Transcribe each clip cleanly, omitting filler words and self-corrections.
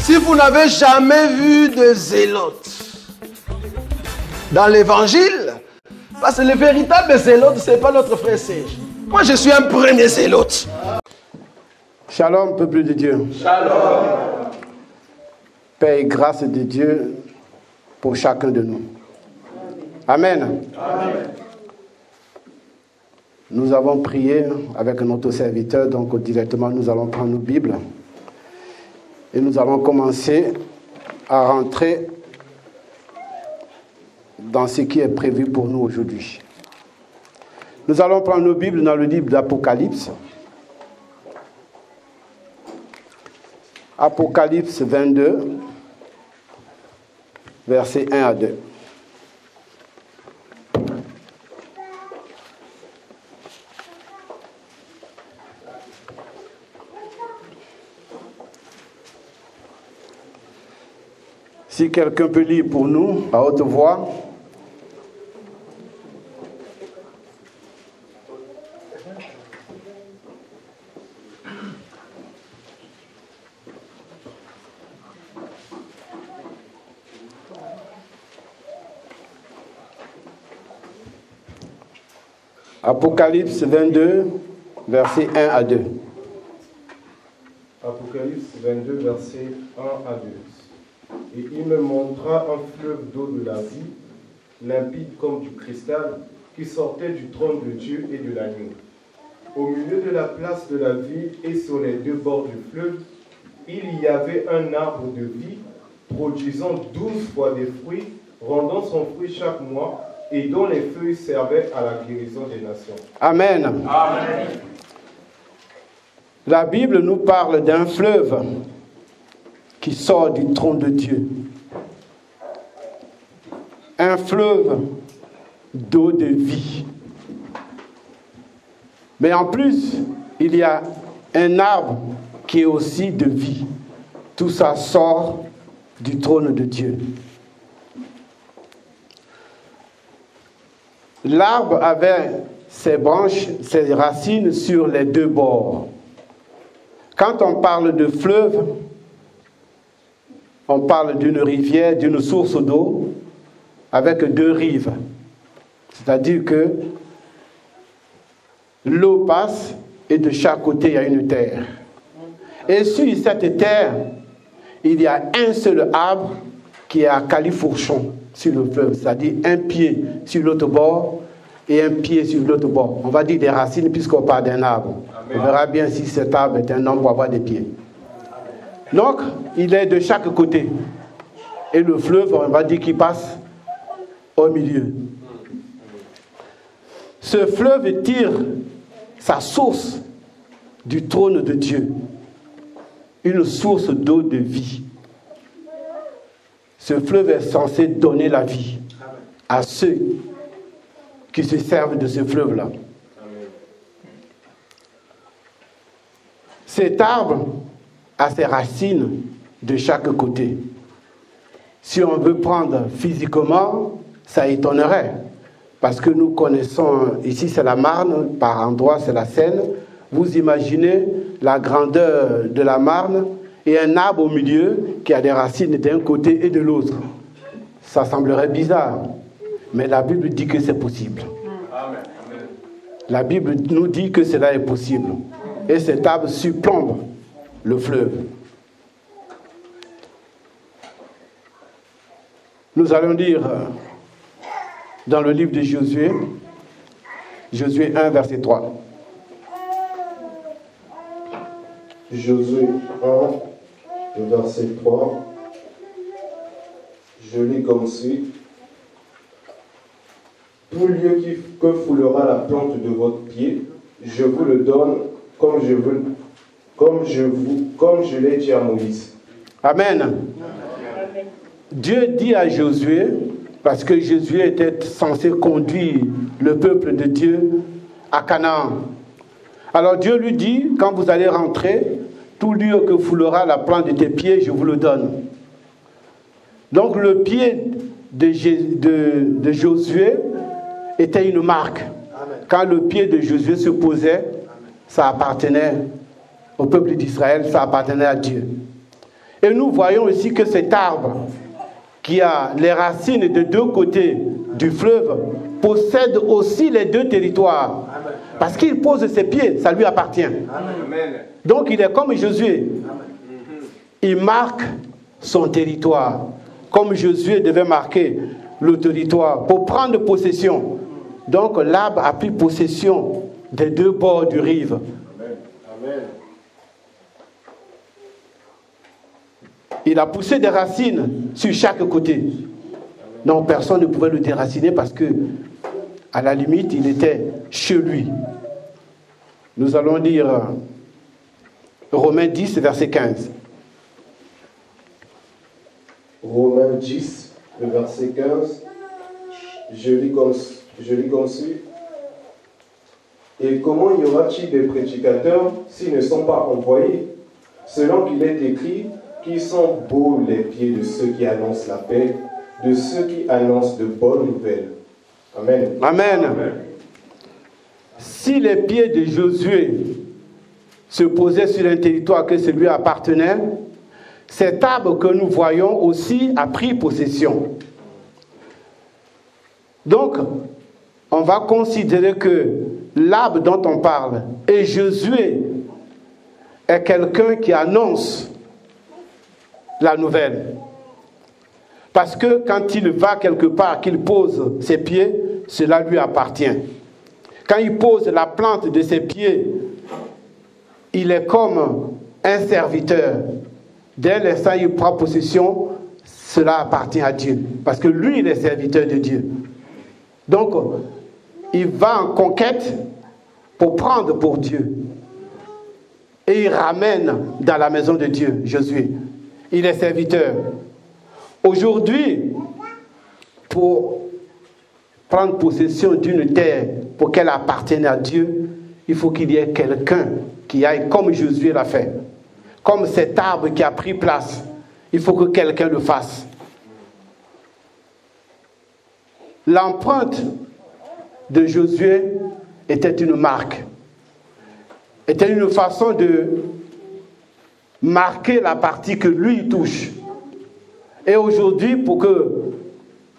Si vous n'avez jamais vu de zélotes dans l'évangile, parce que le véritable zélote, ce n'est pas notre frère Serge. Moi, je suis un premier zélote. Shalom, peuple de Dieu. Shalom. Paix et grâce de Dieu pour chacun de nous. Amen. Amen. Nous avons prié avec notre serviteur, donc directement nous allons prendre nos Bibles et nous allons commencer à rentrer dans ce qui est prévu pour nous aujourd'hui. Nous allons prendre nos Bibles dans le livre d'Apocalypse. Apocalypse 22, versets 1 à 2. Si quelqu'un peut lire pour nous, à haute voix. Apocalypse 22, versets 1 à 2. Apocalypse 22, versets 1 à 2. Et il me montra un fleuve d'eau de la vie, limpide comme du cristal, qui sortait du trône de Dieu et de l'agneau. Au milieu de la place de la vie et sur les deux bords du fleuve, il y avait un arbre de vie, produisant 12 fois des fruits, rendant son fruit chaque mois, et dont les feuilles servaient à la guérison des nations. Amen. Amen. La Bible nous parle d'un fleuve qui sort du trône de Dieu. Un fleuve d'eau de vie. Mais en plus, il y a un arbre qui est aussi de vie. Tout ça sort du trône de Dieu. L'arbre avait ses branches, ses racines sur les deux bords. Quand on parle de fleuve, on parle d'une rivière, d'une source d'eau avec deux rives. C'est-à-dire que l'eau passe et de chaque côté, il y a une terre. Et sur cette terre, il y a un seul arbre qui est à califourchon sur le fleuve. C'est-à-dire un pied sur l'autre bord et un pied sur l'autre bord. On va dire des racines puisqu'on parle d'un arbre. Amen. On verra bien si cet arbre est un homme pour avoir des pieds. Donc, il est de chaque côté. Et le fleuve, on va dire qu'il passe au milieu. Ce fleuve tire sa source du trône de Dieu. Une source d'eau de vie. Ce fleuve est censé donner la vie à ceux qui se servent de ce fleuve-là. Cet arbre a ses racines de chaque côté. Si on veut prendre physiquement, ça étonnerait. Parce que nous connaissons, ici c'est la Marne, par endroits c'est la Seine. Vous imaginez la grandeur de la Marne et un arbre au milieu qui a des racines d'un côté et de l'autre. Ça semblerait bizarre, mais la Bible dit que c'est possible. Amen. La Bible nous dit que cela est possible. Et cet arbre surplombe le fleuve. Nous allons lire dans le livre de Josué, Josué 1, verset 3. Josué 1, verset 3. Je lis comme suit. Tout lieu que foulera la plante de votre pied, je vous le donne comme je l'ai dit à Moïse. Amen. Dieu dit à Josué, parce que Josué était censé conduire le peuple de Dieu à Canaan. Alors Dieu lui dit, quand vous allez rentrer, tout lieu que foulera la plante de tes pieds, je vous le donne. Donc le pied de Josué était une marque. Amen. Quand le pied de Josué se posait, ça appartenait au peuple d'Israël, ça appartenait à Dieu. Et nous voyons ici que cet arbre qui a les racines de deux côtés du fleuve possède aussi les deux territoires. Parce qu'il pose ses pieds, ça lui appartient. Amen. Donc il est comme Josué. Il marque son territoire. Comme Josué devait marquer le territoire pour prendre possession. Donc l'arbre a pris possession des deux bords du rive. Amen. Il a poussé des racines sur chaque côté. Donc personne ne pouvait le déraciner parce que, à la limite, il était chez lui. Nous allons lire Romains 10, verset 15. Romains 10, le verset 15. Je lis comme suit. Et comment y aura-t-il des prédicateurs s'ils ne sont pas envoyés? Selon qu'il est écrit, qui sont beaux les pieds de ceux qui annoncent la paix, de ceux qui annoncent de bonnes nouvelles. Amen. Amen. Amen. Si les pieds de Josué se posaient sur un territoire que celui appartenait, cet arbre que nous voyons aussi a pris possession. Donc, on va considérer que l'arbre dont on parle, et Josué est quelqu'un qui annonce la nouvelle. Parce que quand il va quelque part, qu'il pose ses pieds, cela lui appartient. Quand il pose la plante de ses pieds, il est comme un serviteur. Dès l'instant où il prend possession, cela appartient à Dieu. Parce que lui, il est serviteur de Dieu. Donc, il va en conquête pour prendre pour Dieu. Et il ramène dans la maison de Dieu, Josué. Il est serviteur. Aujourd'hui, pour prendre possession d'une terre pour qu'elle appartienne à Dieu, il faut qu'il y ait quelqu'un qui aille comme Josué l'a fait. Comme cet arbre qui a pris place, il faut que quelqu'un le fasse. L'empreinte de Josué était une marque, était une façon de marquer la partie que lui touche. Et aujourd'hui, pour que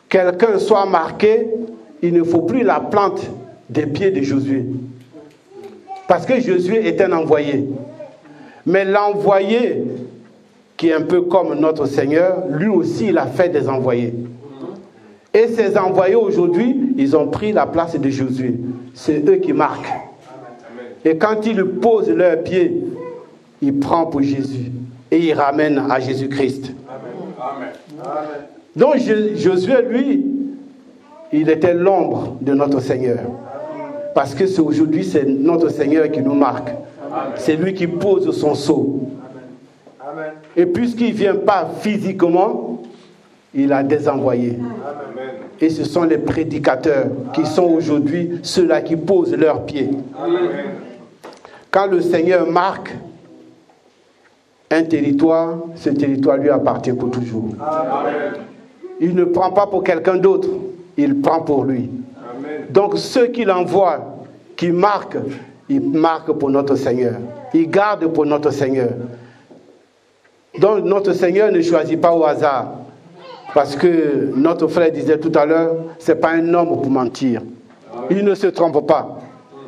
quelqu'un soit marqué, il ne faut plus la plante des pieds de Josué. Parce que Josué est un envoyé. Mais l'envoyé, qui est un peu comme notre Seigneur, lui aussi, il a fait des envoyés. Et ces envoyés, aujourd'hui, ils ont pris la place de Josué. C'est eux qui marquent. Et quand ils posent leurs pieds, ils prennent pour Jésus. Et ils ramènent à Jésus-Christ. Donc Josué, lui, il était l'ombre de notre Seigneur. Parce que c'est aujourd'hui, c'est notre Seigneur qui nous marque. C'est lui qui pose son sceau. Et puisqu'il ne vient pas physiquement, il a des envoyés. Et ce sont les prédicateurs qui sont aujourd'hui ceux-là qui posent leurs pieds. Quand le Seigneur marque un territoire, ce territoire lui appartient pour toujours. Il ne prend pas pour quelqu'un d'autre, il prend pour lui. Donc ceux qu'il envoie, qui marquent, ils marquent pour notre Seigneur. Ils gardent pour notre Seigneur. Donc notre Seigneur ne choisit pas au hasard. Parce que notre frère disait tout à l'heure, ce n'est pas un homme pour mentir. Il ne se trompe pas.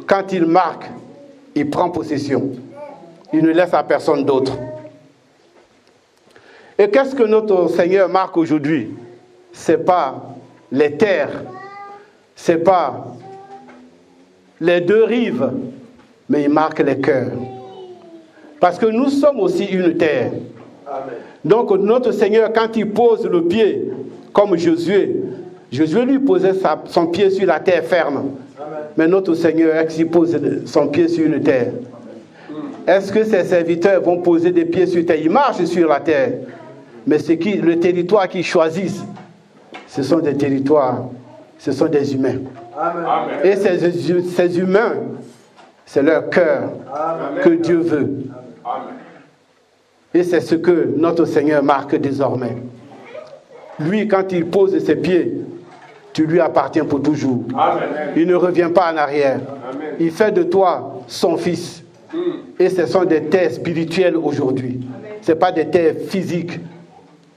Quand il marque, il prend possession. Il ne laisse à personne d'autre. Et qu'est-ce que notre Seigneur marque aujourd'hui? Ce n'est pas les terres, ce n'est pas les deux rives, mais il marque les cœurs. Parce que nous sommes aussi une terre. Amen. Donc notre Seigneur, quand il pose le pied, comme Josué lui posait son pied sur la terre ferme. Amen. Mais notre Seigneur, est-ce qu'il pose son pied sur une terre? Est-ce que ses serviteurs vont poser des pieds sur terre? Ils marchent sur la terre. Mais le territoire qu'ils choisissent, ce sont des territoires, ce sont des humains. Amen. Et ces humains, c'est leur cœur que Dieu veut. Amen. Et c'est ce que notre Seigneur marque désormais. Lui, quand il pose ses pieds, tu lui appartiens pour toujours. Amen. Il ne revient pas en arrière. Amen. Il fait de toi son fils. Et ce sont des terres spirituelles aujourd'hui. Amen. ce n'est pas des terres physiques.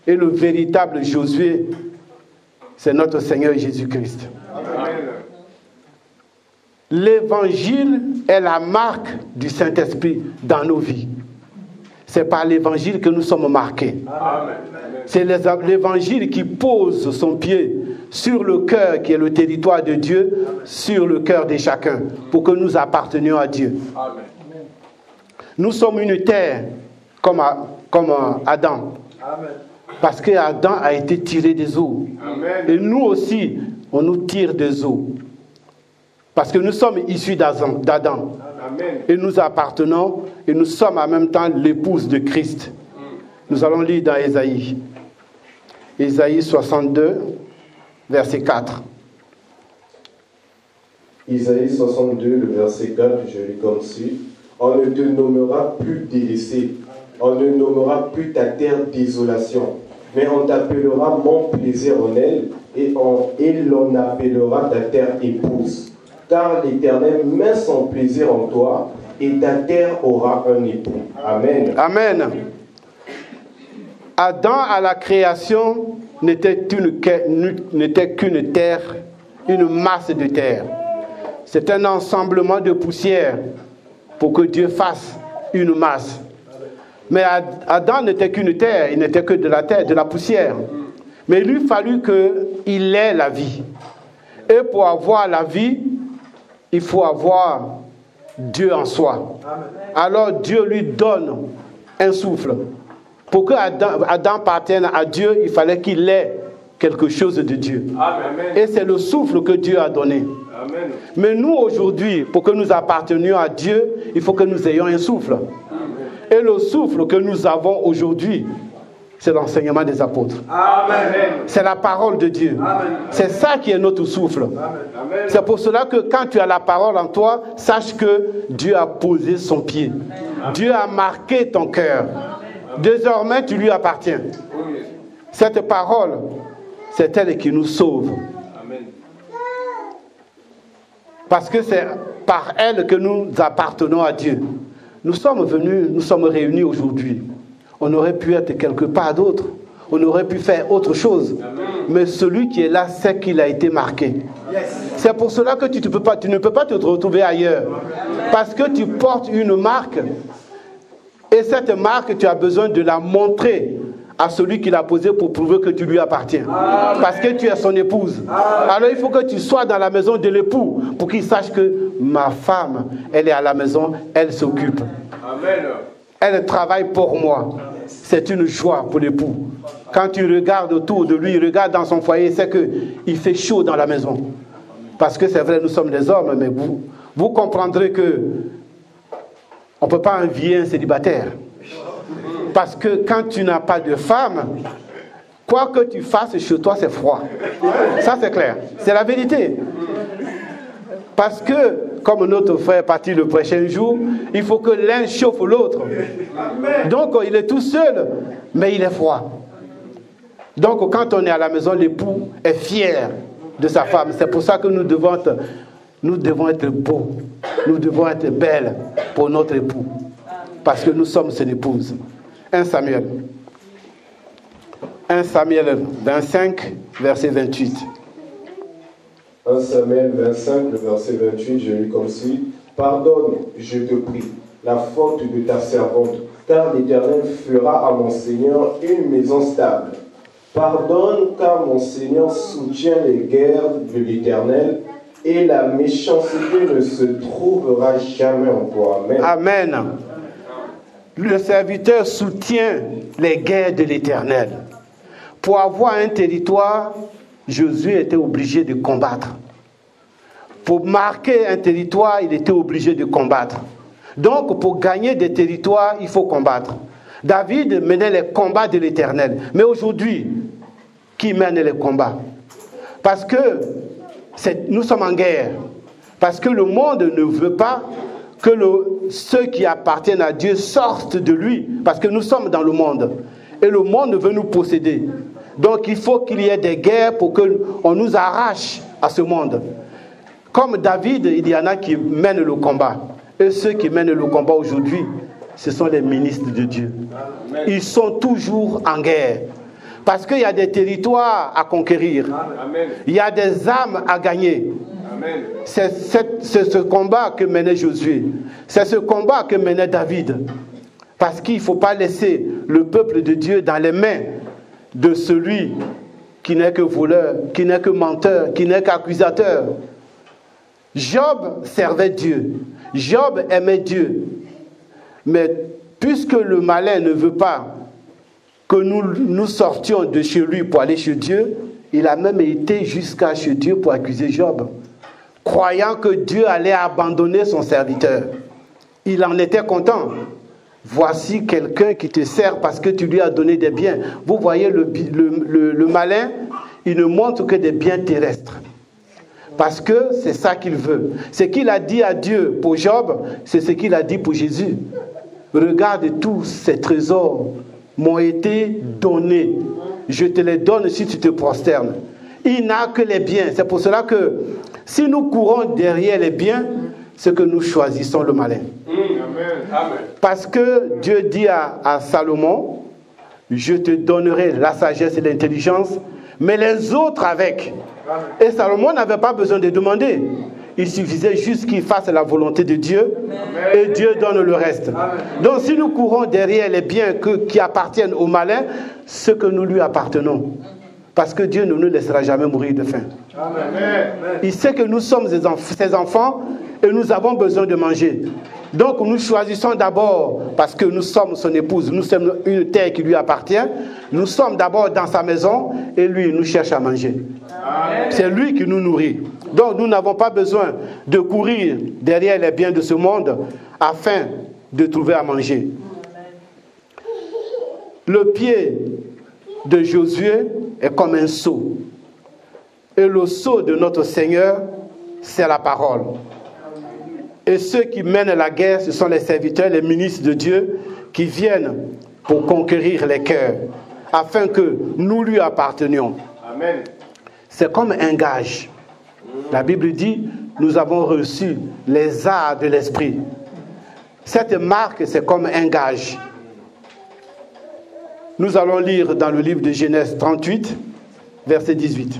Et le véritable Josué, c'est notre Seigneur Jésus-Christ. L'évangile est la marque du Saint-Esprit dans nos vies. C'est par l'évangile que nous sommes marqués. C'est l'évangile qui pose son pied sur le cœur qui est le territoire de Dieu, sur le cœur de chacun, pour que nous appartenions à Dieu. Nous sommes une terre comme Adam. Parce que Adam a été tiré des eaux. Et nous aussi, on nous tire des eaux. Parce que nous sommes issus d'Adam. Et nous appartenons, et nous sommes en même temps l'épouse de Christ. Nous allons lire dans Ésaïe. Ésaïe 62, verset 4. Isaïe 62, le verset 4, je lis comme suit. On ne te nommera plus délaissé, on ne nommera plus ta terre désolation, mais on t'appellera mon plaisir en elle, et l'on appellera ta terre épouse. Car l'Éternel met son plaisir en toi, et ta terre aura un époux. Amen. Amen. Adam à la création n'était qu'une terre, une masse de terre. C'est un ensemblement de poussière pour que Dieu fasse une masse. Mais Adam n'était qu'une terre, il n'était que de la terre, de la poussière. Mais il lui fallut qu'il ait la vie. Et pour avoir la vie, il faut avoir Dieu en soi. Alors Dieu lui donne un souffle. Pour que Adam appartienne à Dieu, il fallait qu'il ait quelque chose de Dieu. Amen. Et c'est le souffle que Dieu a donné. Amen. Mais nous aujourd'hui, pour que nous appartenions à Dieu, il faut que nous ayons un souffle. Amen. Et le souffle que nous avons aujourd'hui, c'est l'enseignement des apôtres. Amen. C'est la parole de Dieu. Amen. C'est ça qui est notre souffle. Amen. C'est pour cela que quand tu as la parole en toi, sache que Dieu a posé son pied. Amen. Dieu a marqué ton cœur. Désormais, tu lui appartiens. Cette parole, c'est elle qui nous sauve. Amen. Parce que c'est par elle que nous appartenons à Dieu. Nous sommes venus, nous sommes réunis aujourd'hui. On aurait pu être quelque part d'autre. On aurait pu faire autre chose. Amen. Mais celui qui est là, c'est qu'il a été marqué. Yes. C'est pour cela que tu ne peux pas te retrouver ailleurs. Amen. Parce que tu portes une marque. Et cette marque, tu as besoin de la montrer à celui qui l'a posée pour prouver que tu lui appartiens. Amen. Parce que tu es son épouse. Amen. Alors il faut que tu sois dans la maison de l'époux pour qu'il sache que ma femme, elle est à la maison, elle s'occupe. Amen. Elle travaille pour moi. C'est une joie pour l'époux. Quand tu regardes autour de lui, regarde dans son foyer, c'est qu'il fait chaud dans la maison. Parce que c'est vrai, nous sommes des hommes, mais vous comprendrez que on ne peut pas envier un célibataire. Parce que quand tu n'as pas de femme, quoi que tu fasses chez toi, c'est froid. Ça, c'est clair. C'est la vérité. Parce que, comme notre frère est parti le prochain jour, il faut que l'un chauffe l'autre. Donc, il est tout seul, mais il est froid. Donc, quand on est à la maison, l'époux est fier de sa femme. C'est pour ça que nous devons être beaux. Nous devons être belles pour notre époux. Parce que nous sommes son épouse. 1 Samuel 25, verset 28. 1 Samuel 25, le verset 28, je lis comme suit. Pardonne, je te prie, la faute de ta servante, car l'Éternel fera à mon Seigneur une maison stable. Pardonne, car mon Seigneur soutient les guerres de l'Éternel, et la méchanceté ne se trouvera jamais en toi. Amen. Amen. Le serviteur soutient les guerres de l'Éternel. Pour avoir un territoire, Josué était obligé de combattre. Pour marquer un territoire, il était obligé de combattre. Donc, pour gagner des territoires, il faut combattre. David menait les combats de l'Éternel. Mais aujourd'hui, qui mène les combats? Parce que nous sommes en guerre. Parce que le monde ne veut pas que ceux qui appartiennent à Dieu sortent de lui. Parce que nous sommes dans le monde. Et le monde veut nous posséder. Donc il faut qu'il y ait des guerres pour qu'on nous arrache à ce monde. Comme David, il y en a qui mènent le combat. Et ceux qui mènent le combat aujourd'hui, ce sont les ministres de Dieu. Ils sont toujours en guerre. Parce qu'il y a des territoires à conquérir. Il y a des âmes à gagner. C'est ce combat que menait Josué. C'est ce combat que menait David. Parce qu'il ne faut pas laisser le peuple de Dieu dans les mains de celui qui n'est que voleur, qui n'est que menteur, qui n'est qu'accusateur. Job servait Dieu. Job aimait Dieu. Mais puisque le malin ne veut pas que nous sortions de chez lui pour aller chez Dieu, il a même été jusqu'à chez Dieu pour accuser Job, croyant que Dieu allait abandonner son serviteur. Il en était content. Voici quelqu'un qui te sert parce que tu lui as donné des biens. Vous voyez, le malin, il ne montre que des biens terrestres. Parce que c'est ça qu'il veut. Ce qu'il a dit à Dieu pour Job, c'est ce qu'il a dit pour Jésus. Regarde, tous ces trésors m'ont été donnés. Je te les donne si tu te prosternes. Il n'a que les biens. C'est pour cela que si nous courons derrière les biens, c'est que nous choisissons le malin. Parce que Dieu dit à Salomon, je te donnerai la sagesse et l'intelligence, mais les autres avec. Et Salomon n'avait pas besoin de demander. Il suffisait juste qu'il fasse la volonté de Dieu et Dieu donne le reste. Donc si nous courons derrière les biens qui appartiennent au malin, ce que nous lui appartenons. Parce que Dieu ne nous laissera jamais mourir de faim. Il sait que nous sommes ses enfants et nous avons besoin de manger. Donc nous choisissons d'abord, parce que nous sommes son épouse, nous sommes une terre qui lui appartient, nous sommes d'abord dans sa maison et lui il nous cherche à manger. C'est lui qui nous nourrit. Donc nous n'avons pas besoin de courir derrière les biens de ce monde afin de trouver à manger. Le pied de Josué est comme un sceau. Et le sceau de notre Seigneur, c'est la parole. Et ceux qui mènent la guerre, ce sont les serviteurs, les ministres de Dieu qui viennent pour conquérir les cœurs, afin que nous lui appartenions. Amen. C'est comme un gage. La Bible dit, nous avons reçu les arts de l'esprit. Cette marque, c'est comme un gage. Nous allons lire dans le livre de Genèse 38, verset 18.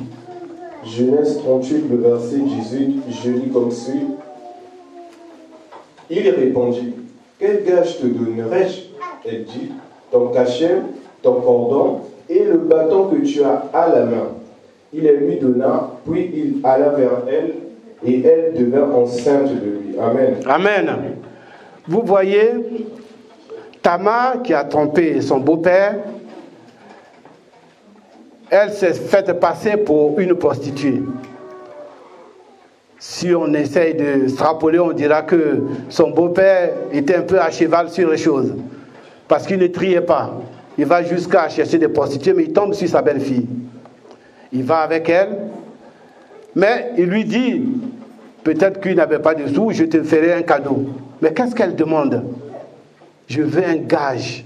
Genèse 38, le verset 18, je lis comme suit. Il répondit, quel gage te donnerai-je? Elle dit, ton cachet, ton cordon et le bâton que tu as à la main. Il les lui donna, puis il alla vers elle, et elle devint enceinte de lui. Amen. Amen. Vous voyez, Tamar qui a trompé son beau-père, elle s'est faite passer pour une prostituée. Si on essaye de extrapoler, on dira que son beau-père était un peu à cheval sur les choses. Parce qu'il ne triait pas. Il va jusqu'à chercher des prostituées, mais il tombe sur sa belle-fille. Il va avec elle, mais il lui dit, peut-être qu'il n'avait pas de sous, je te ferai un cadeau. Mais qu'est-ce qu'elle demande? Je veux un gage.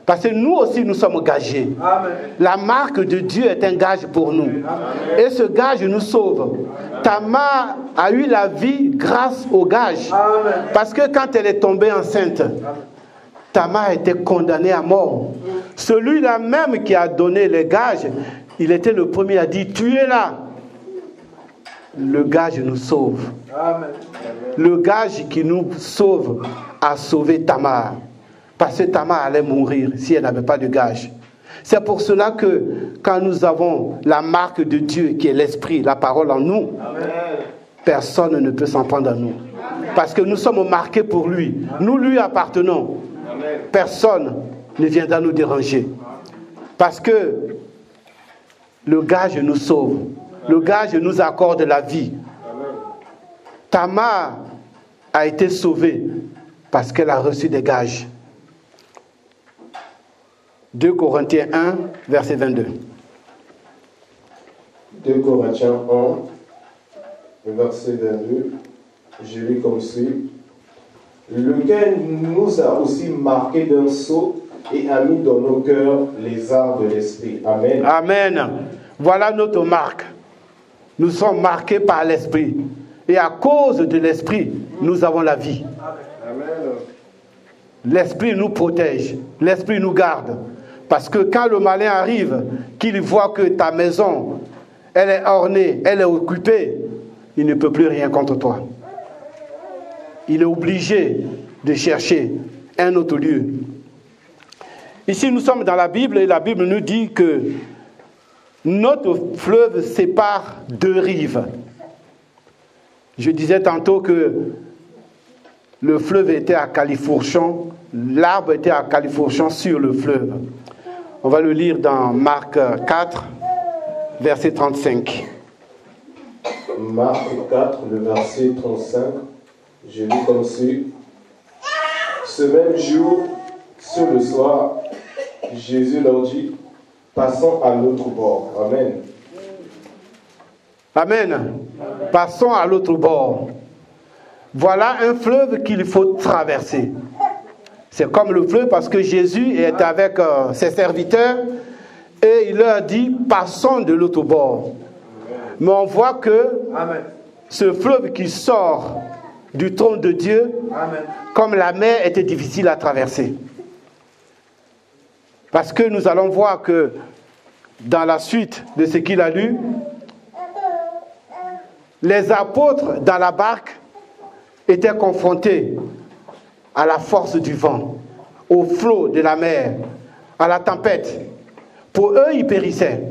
Parce que nous aussi, nous sommes gagés. Amen. La marque de Dieu est un gage pour nous. Amen. Et ce gage nous sauve. Tamar a eu la vie grâce au gage. Amen. Parce que quand elle est tombée enceinte, Tamar était condamnée à mort. Celui-là même qui a donné les gages, il était le premier à dire, tuez-la. Le gage nous sauve. Amen. Le gage qui nous sauve a sauvé Tamar. Parce que Tamar allait mourir si elle n'avait pas de gage. C'est pour cela que quand nous avons la marque de Dieu qui est l'esprit, la parole en nous, amen, personne ne peut s'en prendre à nous. Parce que nous sommes marqués pour lui. Nous lui appartenons. Amen. Personne ne viendra nous déranger. Parce que le gage nous sauve. Le gage nous accorde la vie. Tamar a été sauvée parce qu'elle a reçu des gages. 2 Corinthiens 1, verset 22. 2 Corinthiens 1, verset 22, je lis comme suit. Lequel nous a aussi marqué d'un sceau et a mis dans nos cœurs les arts de l'esprit. Amen. Amen. Voilà notre marque. Nous sommes marqués par l'esprit. Et à cause de l'esprit, nous avons la vie. Amen. l'Esprit nous protège, l'Esprit nous garde. Parce que quand le malin arrive, qu'il voit que ta maison, elle est ornée, elle est occupée, il ne peut plus rien contre toi. Il est obligé de chercher un autre lieu. Ici, nous sommes dans la Bible et la Bible nous dit que notre fleuve sépare deux rives. Je disais tantôt que le fleuve était à califourchon, l'arbre était à califourchon sur le fleuve. On va le lire dans Marc 4, verset 35. Marc 4, le verset 35, je lis comme suit. Ce même jour, sur le soir, Jésus leur dit, passons à l'autre bord. Amen. Amen. Passons à l'autre bord. Voilà un fleuve qu'il faut traverser. C'est comme le fleuve parce que Jésus est avec ses serviteurs et il leur dit, passons de l'autre bord. Mais on voit que ce fleuve qui sort du trône de Dieu, comme la mer était difficile à traverser. Parce que nous allons voir que dans la suite de ce qu'il a lu, les apôtres dans la barque étaient confrontés à la force du vent, au flot de la mer, à la tempête. Pour eux, ils périssaient.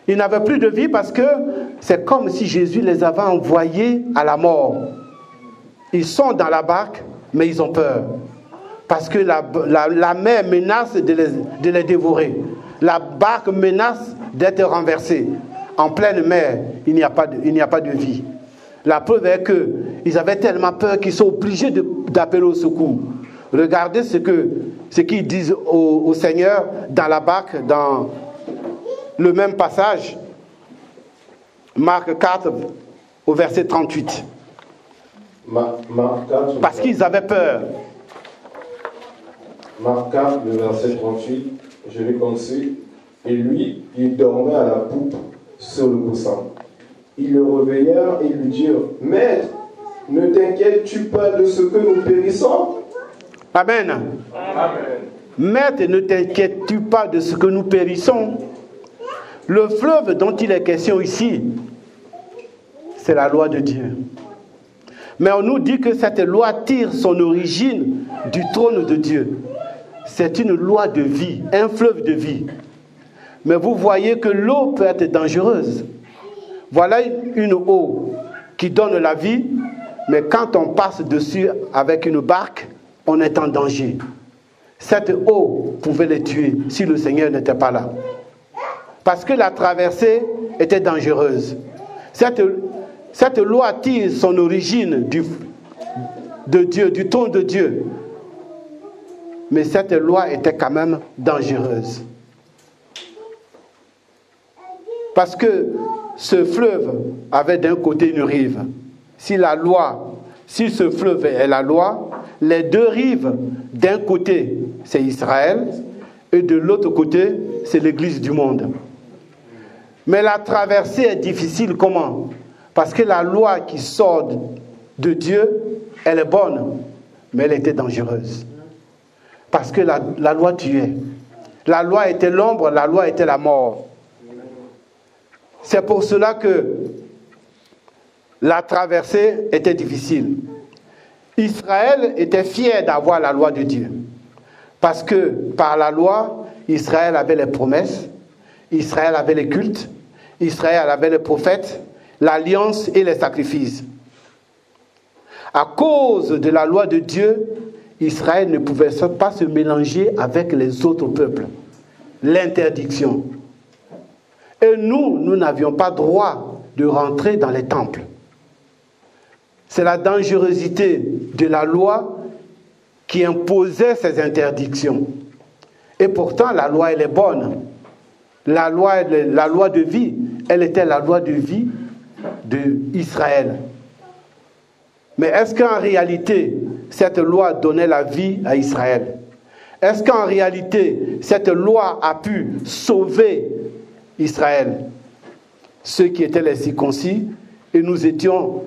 Ils n'avaient plus de vie parce que c'est comme si Jésus les avait envoyés à la mort. Ils sont dans la barque, mais ils ont peur. Parce que la mer menace de les dévorer. La barque menace d'être renversée. En pleine mer, il n'y a pas de vie. La preuve est qu'ils avaient tellement peur qu'ils sont obligés d'appeler au secours. Regardez ce qu'ils disent au Seigneur dans la barque, dans le même passage. Marc 4, au verset 38. Marc 4, parce qu'ils avaient peur. Marc 4, le verset 38, je l'ai comme suit. Et lui, il dormait à la poupe sur le coussin. Ils le réveillèrent et lui dirent, Maître, ne t'inquiètes-tu pas de ce que nous périssons? Amen. Amen. Maître, ne t'inquiètes-tu pas de ce que nous périssons? Le fleuve dont il est question ici, c'est la loi de Dieu. Mais on nous dit que cette loi tire son origine du trône de Dieu. C'est une loi de vie, un fleuve de vie. Mais vous voyez que l'eau peut être dangereuse. Voilà une eau qui donne la vie, mais quand on passe dessus avec une barque, on est en danger. Cette eau pouvait les tuer si le Seigneur n'était pas là. Parce que la traversée était dangereuse. Cette loi tire son origine de Dieu, du trône de Dieu. Mais cette loi était quand même dangereuse. Parce que ce fleuve avait d'un côté une rive. Si ce fleuve est la loi, les deux rives, d'un côté, c'est Israël, et de l'autre côté, c'est l'Église du monde. Mais la traversée est difficile, comment? Parce que la loi qui sort de Dieu, elle est bonne, mais elle était dangereuse. Parce que la loi tuait. La loi était l'ombre, la loi était la mort. C'est pour cela que la traversée était difficile. Israël était fier d'avoir la loi de Dieu. Parce que par la loi, Israël avait les promesses, Israël avait les cultes, Israël avait les prophètes, l'alliance et les sacrifices. À cause de la loi de Dieu, Israël ne pouvait pas se mélanger avec les autres peuples. L'interdiction. Et nous n'avions pas droit de rentrer dans les temples. C'est la dangerosité de la loi qui imposait ces interdictions. Et pourtant, la loi, elle est bonne. La loi de vie, elle était la loi de vie d'Israël. Mais est-ce qu'en réalité, cette loi donnait la vie à Israël? Est-ce qu'en réalité, cette loi a pu sauver Israël? Ceux qui étaient les circoncis, et nous étions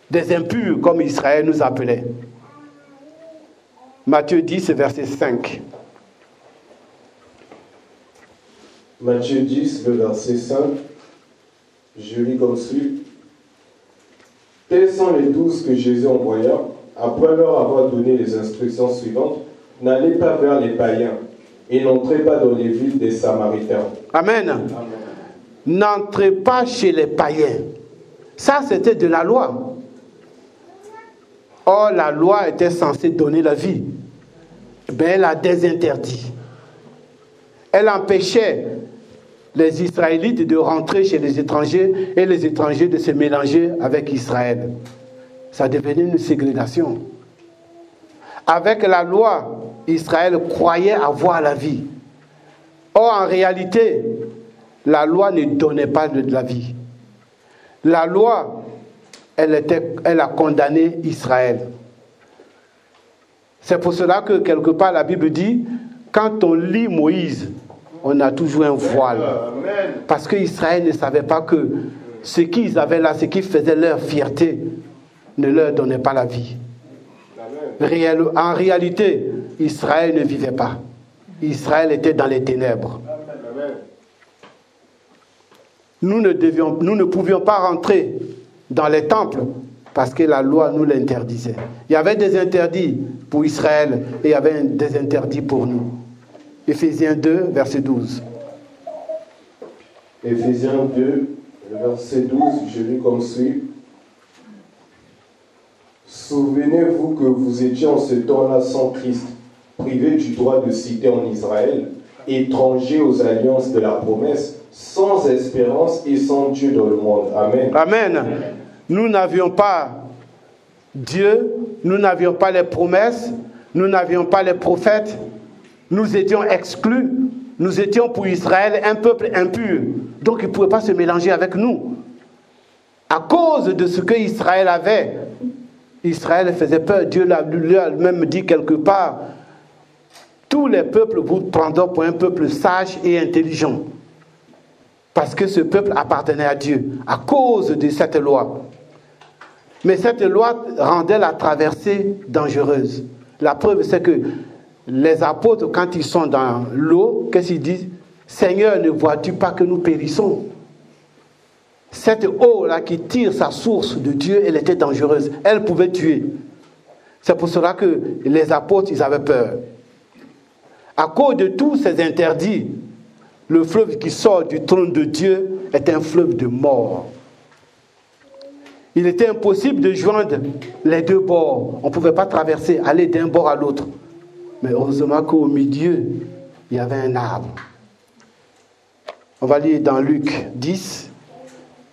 des impurs, comme Israël nous appelait. Matthieu 10, verset 5. Matthieu 10, le verset 5, je lis comme suit. Tels sont les 12 que Jésus envoya, après leur avoir donné les instructions suivantes, n'allez pas vers les païens et n'entrez pas dans les villes des Samaritains. Amen. Amen. N'entrez pas chez les païens. Ça, c'était de la loi. Or, la loi était censée donner la vie. Ben, elle a des interdits. Elle empêchait les Israélites de rentrer chez les étrangers et les étrangers de se mélanger avec Israël. Ça devenait une ségrégation. Avec la loi, Israël croyait avoir la vie. Or, en réalité, la loi ne donnait pas de la vie. La loi, elle a condamné Israël. C'est pour cela que quelque part la Bible dit, quand on lit Moïse, on a toujours un voile. Parce qu'Israël ne savait pas que ce qu'ils avaient là, ce qui faisait leur fierté, ne leur donnait pas la vie. En réalité, Israël ne vivait pas. Israël était dans les ténèbres. Nous ne pouvions pas rentrer dans les temples parce que la loi nous l'interdisait. Il y avait des interdits pour Israël et il y avait des interdits pour nous. Éphésiens 2, verset 12. Éphésiens 2, verset 12, je lis comme suit. Souvenez-vous que vous étiez en ce temps-là sans Christ, privés du droit de cité en Israël, étrangers aux alliances de la promesse, sans espérance et sans Dieu dans le monde. Amen. Amen. Nous n'avions pas Dieu, nous n'avions pas les promesses, nous n'avions pas les prophètes, nous étions exclus, nous étions pour Israël un peuple impur, donc il ne pouvait pas se mélanger avec nous. À cause de ce que Israël avait, Israël faisait peur. Dieu lui a même dit quelque part, tous les peuples vous prendront pour un peuple sage et intelligent. Parce que ce peuple appartenait à Dieu, à cause de cette loi. Mais cette loi rendait la traversée dangereuse. La preuve, c'est que les apôtres, quand ils sont dans l'eau, qu'est-ce qu'ils disent? Seigneur, ne vois-tu pas que nous périssons? Cette eau-là qui tire sa source de Dieu, elle était dangereuse. Elle pouvait tuer. C'est pour cela que les apôtres, ils avaient peur. À cause de tous ces interdits, le fleuve qui sort du trône de Dieu est un fleuve de mort. Il était impossible de joindre les deux bords. On ne pouvait pas traverser, aller d'un bord à l'autre. Mais heureusement qu'au milieu, il y avait un arbre. On va lire dans Luc 10,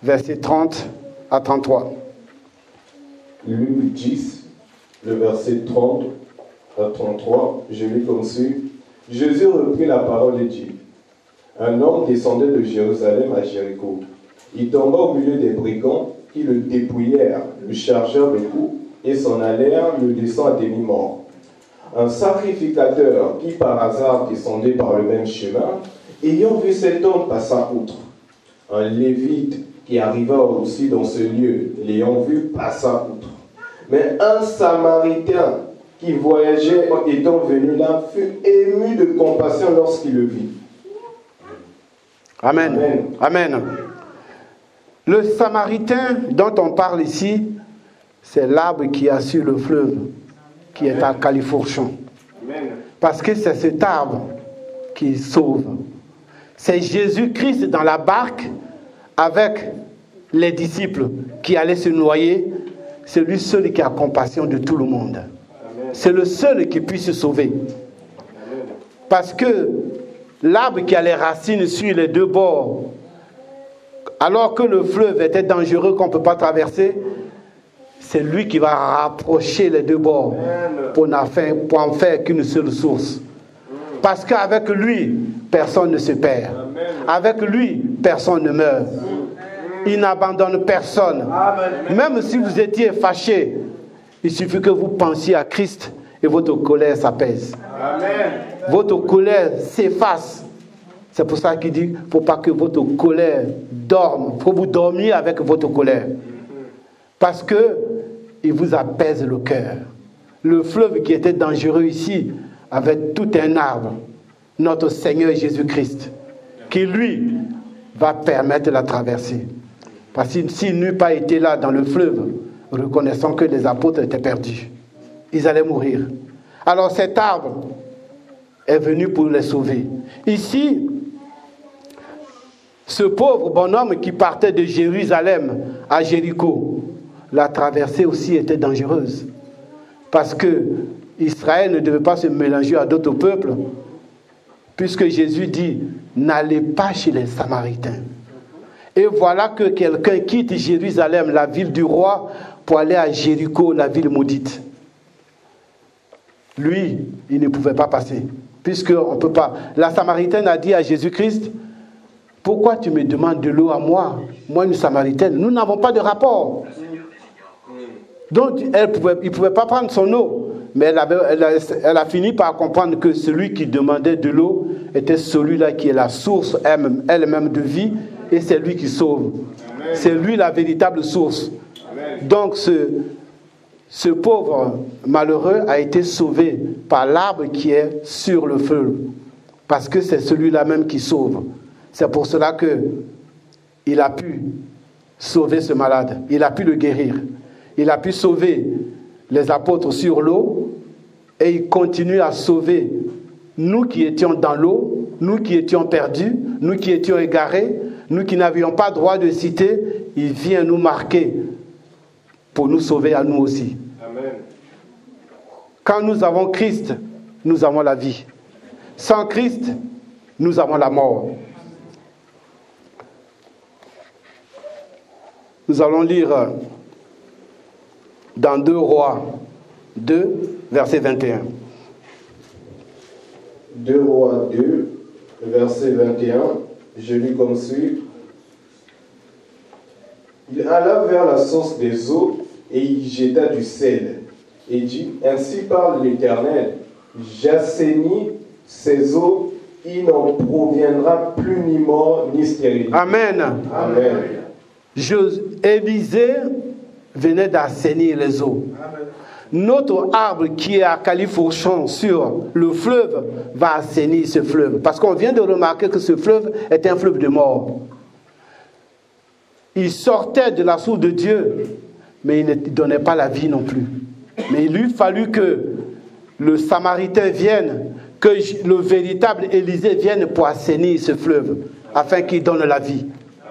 versets 30 à 33. Luc 10, le verset 30 à 33, je lis comme suit. Jésus reprit la parole et dit, un homme descendait de Jérusalem à Jéricho. Il tomba au milieu des brigands qui le dépouillèrent, le chargèrent de coups et s'en allèrent le laissant à demi-mort. Un sacrificateur qui par hasard descendait par le même chemin, ayant vu cet homme passa outre. Un lévite qui arriva aussi dans ce lieu, l'ayant vu, passa outre. Mais un samaritain qui voyageait étant venu là fut ému de compassion lorsqu'il le vit. Amen. Amen. Amen. Le samaritain dont on parle ici, c'est l'arbre qui a sur le fleuve, qui est à Califourchon. Parce que c'est cet arbre qui sauve. C'est Jésus-Christ dans la barque avec les disciples qui allaient se noyer. C'est lui seul qui a compassion de tout le monde. C'est le seul qui puisse se sauver. Parce que l'arbre qui a les racines sur les deux bords, alors que le fleuve était dangereux qu'on ne peut pas traverser, c'est lui qui va rapprocher les deux bords pour en faire qu'une seule source. Parce qu'avec lui, personne ne se perd. Avec lui, personne ne meurt. Il n'abandonne personne. Même si vous étiez fâché, il suffit que vous pensiez à Christ et votre colère s'apaise. Votre colère s'efface. C'est pour ça qu'il dit, il ne faut pas que votre colère dorme. Il faut vous dormir avec votre colère. Parce que il vous apaise le cœur. le fleuve qui était dangereux ici avait tout un arbre, notre Seigneur Jésus-Christ, qui lui va permettre la traversée. Parce que s'il n'eût pas été là dans le fleuve, reconnaissant que les apôtres étaient perdus, ils allaient mourir. Alors cet arbre est venu pour les sauver. Ici, ce pauvre bonhomme qui partait de Jérusalem à Jéricho, la traversée aussi était dangereuse. Parce que Israël ne devait pas se mélanger à d'autres peuples, puisque Jésus dit, n'allez pas chez les Samaritains. Et voilà que quelqu'un quitte Jérusalem, la ville du roi, pour aller à Jéricho, la ville maudite. Lui, il ne pouvait pas passer, puisqu'on ne peut pas. La Samaritaine a dit à Jésus-Christ, pourquoi tu me demandes de l'eau à moi, moi une Samaritaine? Nous n'avons pas de rapport. Donc, il ne pouvait pas prendre son eau. Mais elle a fini par comprendre que celui qui demandait de l'eau était celui-là qui est la source elle-même de vie, et c'est lui qui sauve. Amen. C'est lui la véritable source. Amen. Donc, ce pauvre malheureux a été sauvé par l'arbre qui est sur le feu, parce que c'est celui-là même qui sauve. C'est pour cela qu'il a pu sauver ce malade, il a pu le guérir, il a pu sauver les apôtres sur l'eau, et il continue à sauver nous qui étions dans l'eau, nous qui étions perdus, nous qui étions égarés, nous qui n'avions pas droit de citer. Il vient nous marquer pour nous sauver à nous aussi. Amen. Quand nous avons Christ, nous avons la vie. Sans Christ, nous avons la mort. Nous allons lire dans 2 Rois 2, verset 21. 2 Rois 2, verset 21, je lis comme suit. Il alla vers la source des eaux et y jeta du sel, et dit, ainsi parle l'Éternel, j'assainis ces eaux, il n'en proviendra plus ni mort ni stérilité. Amen. Amen. Élisée venait d'assainir les eaux. Amen. Notre arbre qui est à califourchon sur le fleuve va assainir ce fleuve. Parce qu'on vient de remarquer que ce fleuve est un fleuve de mort. Il sortait de la source de Dieu, mais il ne donnait pas la vie non plus. Mais il lui fallut que le Samaritain vienne, que le véritable Élisée vienne pour assainir ce fleuve, afin qu'il donne la vie.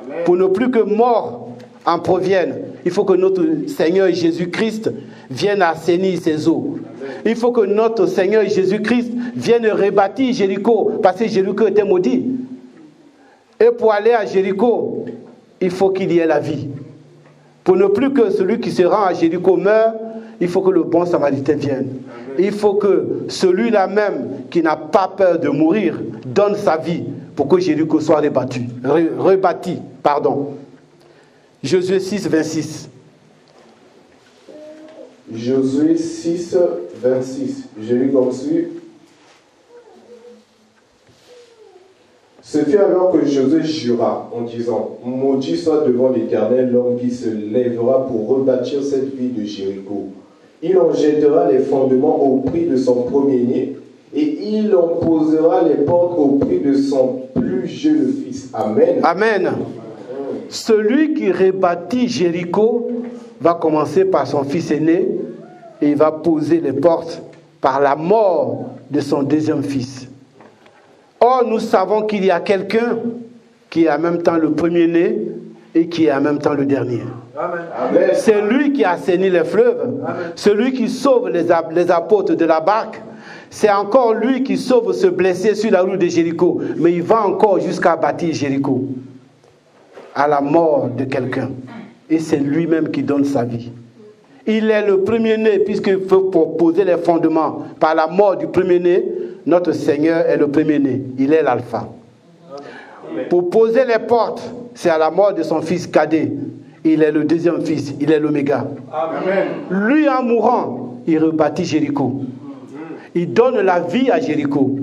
Amen. Pour ne plus que mort en provienne, il faut que notre Seigneur Jésus-Christ vienne assainir ces eaux. Il faut que notre Seigneur Jésus-Christ vienne rebâtir Jéricho, parce que Jéricho était maudit. Et pour aller à Jéricho, il faut qu'il y ait la vie. Pour ne plus que celui qui se rend à Jéricho meure, il faut que le bon Samaritain vienne. Il faut que celui-là même qui n'a pas peur de mourir donne sa vie pour que Jéricho soit rebâti. Josué 6, 26. Josué 6, 26. Je lis comme suit. Ce fut alors que Josué jura en disant, maudit soit devant l'Éternel l'homme qui se lèvera pour rebâtir cette ville de Jéricho. Il en jettera les fondements au prix de son premier-né, et il en posera les portes au prix de son plus jeune fils. Amen. Amen. Celui qui rebâtit Jéricho va commencer par son fils aîné, et il va poser les portes par la mort de son deuxième fils. Or, nous savons qu'il y a quelqu'un qui est en même temps le premier-né et qui est en même temps le dernier. Amen. C'est lui qui assainit les fleuves. Amen. Celui qui sauve les apôtres de la barque. C'est encore lui qui sauve ce blessé sur la route de Jéricho. Mais il va encore jusqu'à bâtir Jéricho. À la mort de quelqu'un. Et c'est lui-même qui donne sa vie. Il est le premier-né, puisqu'il faut poser les fondements. Par la mort du premier-né, notre Seigneur est le premier-né. Il est l'alpha. Pour poser les portes, c'est à la mort de son fils cadet. Il est le deuxième fils, il est l'oméga. Amen. Lui, en mourant, il rebâtit Jéricho. Il donne la vie à Jéricho.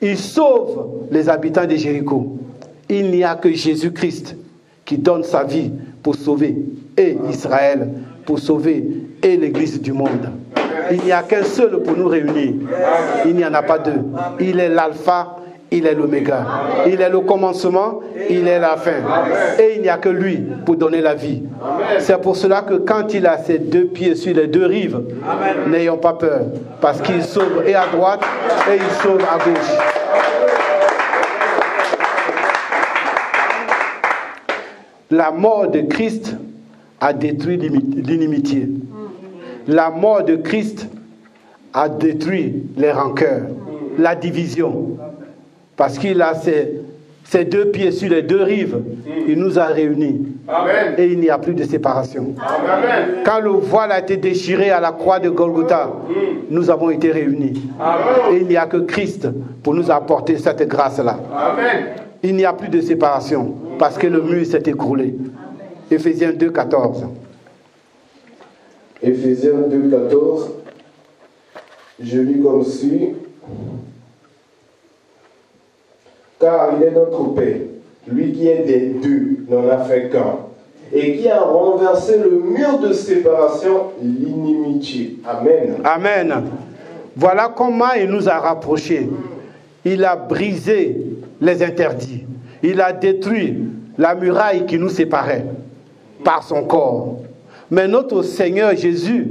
Il sauve les habitants de Jéricho. Il n'y a que Jésus-Christ qui donne sa vie pour sauver et Israël, pour sauver et l'Église du monde. Il n'y a qu'un seul pour nous réunir. Il n'y en a pas deux. Il est l'alpha, il est l'oméga. Il est le commencement, il est la fin. Et il n'y a que lui pour donner la vie. C'est pour cela que quand il a ses deux pieds sur les deux rives, n'ayons pas peur. Parce qu'il sauve et à droite et il sauve à gauche. La mort de Christ a détruit l'inimitié. La mort de Christ a détruit les rancœurs, la division. Parce qu'il a ses deux pieds sur les deux rives, il nous a réunis. Amen. Et il n'y a plus de séparation. Amen. Quand le voile a été déchiré à la croix de Golgotha, nous avons été réunis. Amen. Et il n'y a que Christ pour nous apporter cette grâce-là. Amen. Il n'y a plus de séparation parce que le mur s'est écroulé. Éphésiens 2, 14. Éphésiens 2, 14. Je lis comme suit. Car il est notre Père, lui qui est des deux, n'en a fait qu'un, et qui a renversé le mur de séparation, l'inimitié. Amen. Amen. Voilà comment il nous a rapprochés. Il a brisé les interdits. Il a détruit la muraille qui nous séparait par son corps. Mais notre Seigneur Jésus,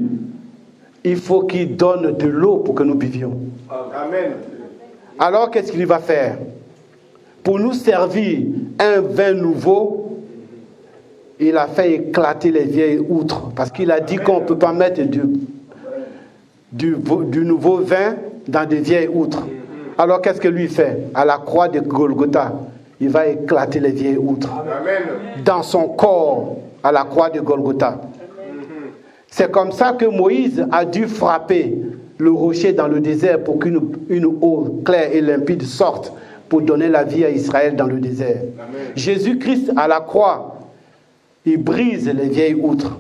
il faut qu'il donne de l'eau pour que nous buvions. Amen. Alors qu'est-ce qu'il va faire? Pour nous servir un vin nouveau, il a fait éclater les vieilles outres. Parce qu'il a dit qu'on ne peut pas mettre du nouveau vin dans des vieilles outres. Alors qu'est-ce que lui fait? À la croix de Golgotha, il va éclater les vieilles outres. Dans son corps, à la croix de Golgotha. C'est comme ça que Moïse a dû frapper le rocher dans le désert pour qu'une eau claire et limpide sorte pour donner la vie à Israël dans le désert. Jésus-Christ à la croix, il brise les vieilles outres.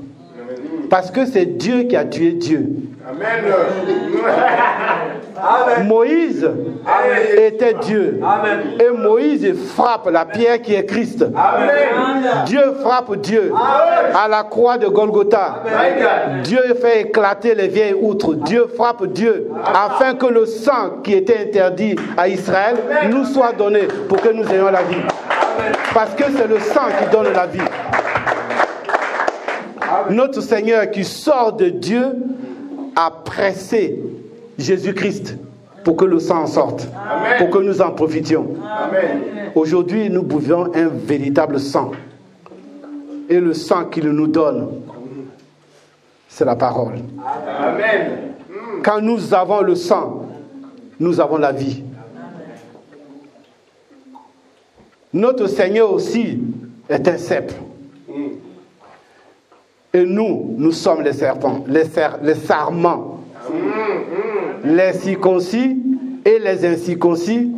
Parce que c'est Dieu qui a tué Dieu. Amen. Moïse était Dieu. Amen. Et Moïse frappe la pierre qui est Christ. Amen. Dieu frappe Dieu. Amen. À la croix de Golgotha. Amen. Dieu fait éclater les vieilles outres. Dieu frappe Dieu. Afin que le sang qui était interdit à Israël nous soit donné pour que nous ayons la vie. Parce que c'est le sang qui donne la vie. Notre Seigneur qui sort de Dieu a pressé Jésus-Christ pour que le sang en sorte. Amen. Pour que nous en profitions. Aujourd'hui, nous buvons un véritable sang. Et le sang qu'il nous donne, c'est la parole. Amen. Quand nous avons le sang, nous avons la vie. Notre Seigneur aussi est un cep. Et nous sommes les serpents, les sarments. Les circoncis et les incirconcis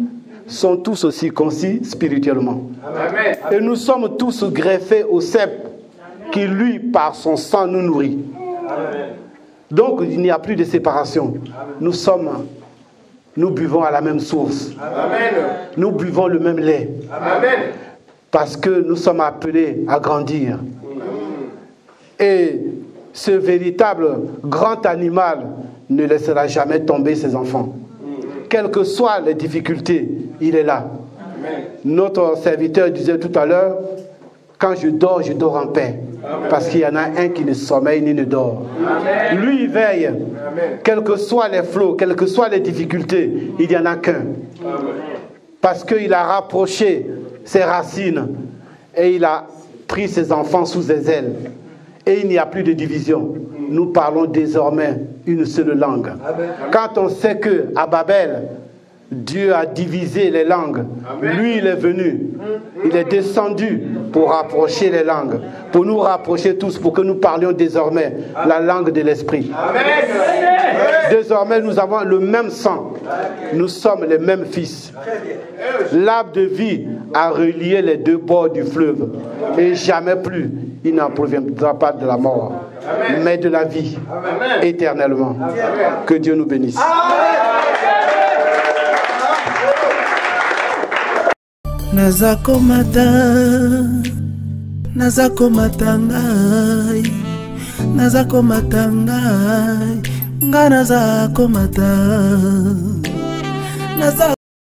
sont tous aussi concis spirituellement. Amen. Et nous sommes tous greffés au cep qui, lui, par son sang, nous nourrit. Amen. Donc, il n'y a plus de séparation. Nous buvons à la même source. Amen. Nous buvons le même lait. Amen. Parce que nous sommes appelés à grandir. Et ce véritable grand animal ne laissera jamais tomber ses enfants. Quelles que soient les difficultés, il est là. Amen. Notre serviteur disait tout à l'heure, quand je dors en paix. Amen. Parce qu'il y en a un qui ne sommeille ni ne dort. Amen. Lui, il veille. Amen. Quels que soient les flots, quelles que soient les difficultés, il n'y en a qu'un. Amen. Parce qu'il a rapproché ses racines et il a pris ses enfants sous ses ailes. Et il n'y a plus de division. Nous parlons désormais une seule langue. Amen. Quand on sait qu'à Babel, Dieu a divisé les langues, Amen. Lui, il est venu. Il est descendu pour rapprocher les langues, pour nous rapprocher tous, pour que nous parlions désormais la langue de l'esprit. Amen. Désormais, nous avons le même sang. Nous sommes les mêmes fils. L'arbre de vie a relié les deux bords du fleuve. Et jamais plus, il n'en proviendra pas de la mort, Amen. Mais de la vie, Amen. Éternellement. Amen. Que Dieu nous bénisse. Nazakomata ngai Ngana za komata. Naza